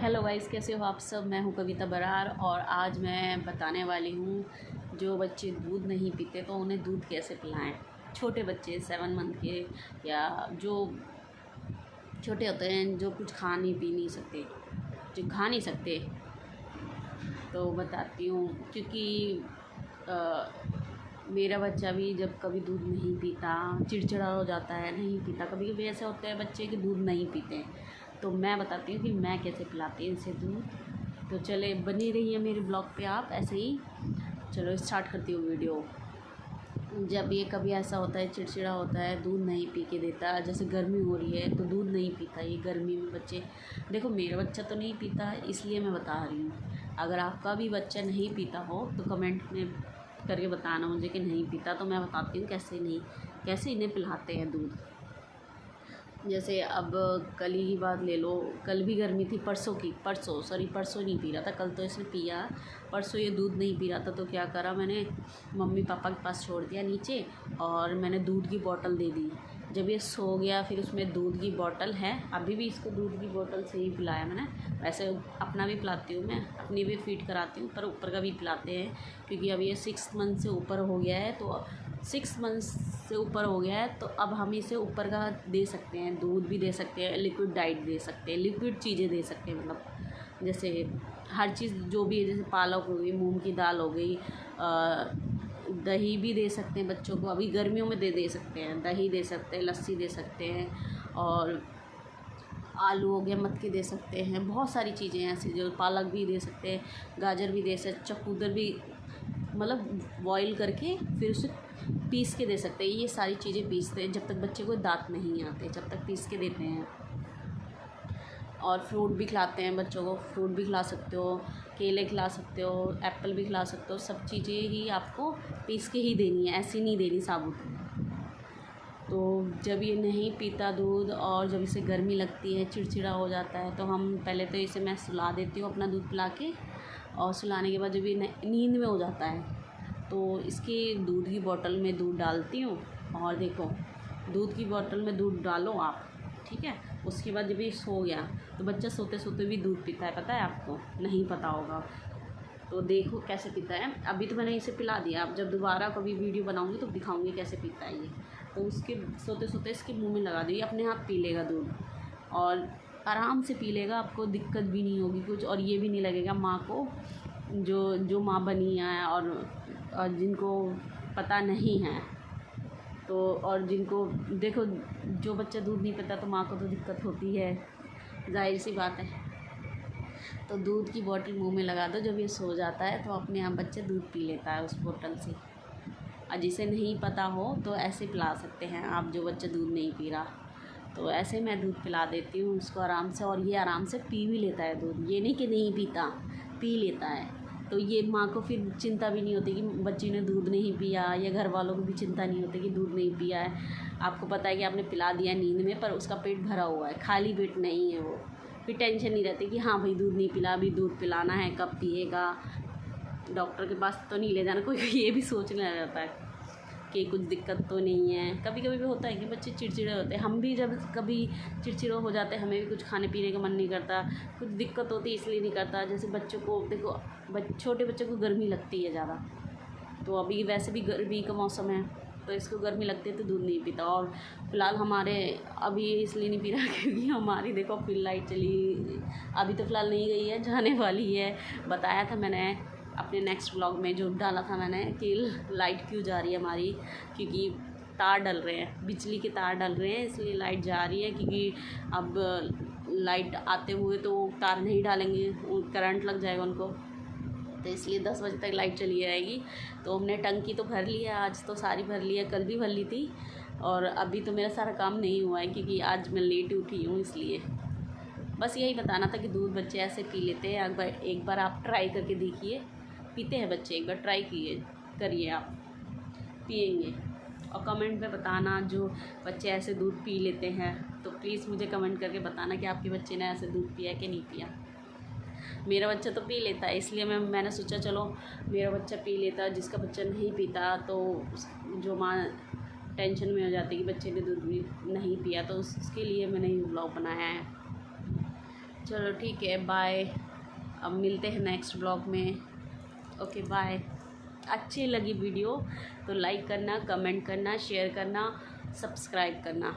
Hello guys, कैसे हो आप सब। मैं हूं कविता बरार और आज मैं बताने वाली हूं जो बच्चे दूध नहीं पीते तो उन्हें दूध कैसे पिलाएं। छोटे बच्चे 7 मंथ के या जो छोटे होते हैं, जो कुछ खा नहीं पी नहीं सकते, जो खा नहीं सकते, तो बताती हूँ। क्योंकि मेरा बच्चा भी जब कभी दूध नहीं पीता, चिड़चिड़ा हो जाता है, नहीं पीता। कभी कभी ऐसे होते हैं बच्चे कि दूध नहीं पीते हैं, तो मैं बताती हूँ कि मैं कैसे पिलाती हूँ इसे दूध। तो चले बनी रही है मेरे ब्लॉग पे आप ऐसे ही। चलो स्टार्ट करती हूँ वीडियो। जब ये कभी ऐसा होता है, चिड़चिड़ा होता है, दूध नहीं पी के देता, जैसे गर्मी हो रही है तो दूध नहीं पीता। ये गर्मी में बच्चे, देखो मेरा बच्चा तो नहीं पीता इसलिए मैं बता रही हूँ। अगर आपका भी बच्चा नहीं पीता हो तो कमेंट में करके बताना मुझे कि नहीं पीता, तो मैं बताती हूँ कैसे इन्हें पिलाते हैं दूध। जैसे अब कल ही की बात ले लो, कल भी गर्मी थी, परसों नहीं पी रहा था, कल तो इसने पिया। परसों ये दूध नहीं पी रहा था तो क्या करा मैंने, मम्मी पापा के पास छोड़ दिया नीचे और मैंने दूध की बोतल दे दी। जब ये सो गया फिर उसमें दूध की बोतल है, अभी भी इसको दूध की बोतल से ही पिलाया मैंने। वैसे अपना भी पिलाती हूँ मैं, अपनी भी फीड कराती हूँ, पर ऊपर का भी पिलाते हैं क्योंकि अब ये 6 मंथ से ऊपर हो गया है। तो 6 मंथ से ऊपर हो गया है तो अब हम इसे ऊपर का दे सकते हैं, दूध भी दे सकते हैं, लिक्विड डाइट दे सकते हैं, लिक्विड चीज़ें दे सकते हैं। मतलब जैसे हर चीज़ जो भी है, जैसे पालक हो गई, मूंग की दाल हो गई, दही भी दे सकते हैं बच्चों को। अभी गर्मियों में दे सकते हैं, दही दे सकते हैं, लस्सी दे सकते हैं, और आलू हो गया मटके दे सकते हैं। बहुत सारी चीज़ें हैं ऐसी, जो पालक भी दे सकते हैं, गाजर भी दे सकते, चकोदर भी, मतलब बॉईल करके फिर उसे पीस के दे सकते हैं। ये सारी चीज़ें पीसते हैं जब तक बच्चे को दांत नहीं आते, जब तक पीस के देते हैं। और फ्रूट भी खिलाते हैं बच्चों को, फ्रूट भी खिला सकते हो, केले खिला सकते हो, एप्पल भी खिला सकते हो। सब चीज़ें ही आपको पीस के ही देनी है, ऐसी नहीं देनी साबुत। तो जब ये नहीं पीता दूध और जब इसे गर्मी लगती है, चिड़चिड़ा हो जाता है, तो हम पहले तो इसे मैं सुला देती हूँ अपना दूध पिला के। और सुलाने के बाद जब ये नींद में हो जाता है तो इसकी दूध की बोतल में दूध डालती हूँ। और देखो, दूध की बोतल में दूध डालो आप, ठीक है। उसके बाद जब ये सो गया तो बच्चा सोते सोते भी दूध पीता है, पता है आपको? नहीं पता होगा तो देखो कैसे पीता है। अभी तो मैंने इसे पिला दिया, अब जब दोबारा कभी वीडियो बनाऊंगी तो दिखाऊंगी कैसे पीता है ये। तो उसके सोते सोते इसके मुंह में लगा दो, अपने आप पी लेगा दूध और आराम से पी लेगा, आपको दिक्कत भी नहीं होगी कुछ। और ये भी नहीं लगेगा माँ को, जो माँ बनी है और जिनको पता नहीं है, तो और जिनको देखो, जो बच्चा दूध नहीं पीता तो माँ को तो दिक्कत होती है, जाहिर सी बात है। तो दूध की बोतल मुंह में लगा दो, जब ये सो जाता है तो अपने आप बच्चा दूध पी लेता है उस बोतल से। और जिसे नहीं पता हो तो ऐसे पिला सकते हैं आप, जो बच्चा दूध नहीं पी रहा तो ऐसे मैं दूध पिला देती हूँ उसको आराम से। और ये आराम से पी भी लेता है दूध, ये नहीं कि नहीं पीता, पी लेता है। तो ये माँ को फिर चिंता भी नहीं होती कि बच्ची ने दूध नहीं पिया, या घर वालों को भी चिंता नहीं होती कि दूध नहीं पिया है। आपको पता है कि आपने पिला दिया नींद में, पर उसका पेट भरा हुआ है, खाली पेट नहीं है वो। फिर टेंशन नहीं रहती कि हाँ भाई दूध नहीं पिला, अभी दूध पिलाना है, कब पिएगा, डॉक्टर के पास तो नहीं ले जाना। कोई ये भी सोचने लग जाता है कि कुछ दिक्कत तो नहीं है। कभी कभी भी होता है कि बच्चे चिड़चिड़े होते हैं, हम भी जब कभी चिड़चिड़े हो जाते हैं, हमें भी कुछ खाने पीने का मन नहीं करता, कुछ दिक्कत होती है इसलिए नहीं करता। जैसे बच्चों को देखो, छोटे बच्चों को गर्मी लगती है ज़्यादा, तो अभी वैसे भी गर्मी का मौसम है तो इसको गर्मी लगती है तो दूध नहीं पीता। और फिलहाल हमारे अभी इसलिए नहीं पी रहा क्योंकि हमारी देखो फिर लाइट चली, अभी तो फ़िलहाल नहीं गई है, जाने वाली है। बताया था मैंने अपने नेक्स्ट व्लॉग में, जो डाला था मैंने कि लाइट क्यों जा रही है हमारी, क्योंकि तार डल रहे हैं, बिजली के तार डल रहे हैं, इसलिए लाइट जा रही है। क्योंकि अब लाइट आते हुए तो तार नहीं डालेंगे, करंट लग जाएगा उनको, तो इसलिए 10 बजे तक लाइट चली रहेगी। तो हमने टंकी तो भर ली है, आज तो सारी भर ली है, कल भी भर ली थी। और अभी तो मेरा सारा काम नहीं हुआ है क्योंकि आज मैं लेट उठी हूँ, इसलिए बस यही बताना था कि दूध बच्चे ऐसे पी लेते हैं। एक बार आप ट्राई करके देखिए, पीते हैं बच्चे, एक बार ट्राई करिए आप, पिएंगे। और कमेंट में बताना जो बच्चे ऐसे दूध पी लेते हैं, तो प्लीज़ मुझे कमेंट करके बताना कि आपके बच्चे ने ऐसे दूध पिया कि नहीं पिया। मेरा बच्चा तो पी लेता है, इसलिए मैंने सोचा चलो मेरा बच्चा पी लेता, जिसका बच्चा नहीं पीता तो जो माँ टेंशन में हो जाती है कि बच्चे ने दूध भी नहीं पिया, तो उसके लिए मैंने ये ब्लॉग बनाया है। चलो ठीक है, बाय। अब मिलते हैं नेक्स्ट ब्लॉग में। Okay bye. अच्छी लगी वीडियो तो लाइक करना, कमेंट करना, शेयर करना, सब्सक्राइब करना।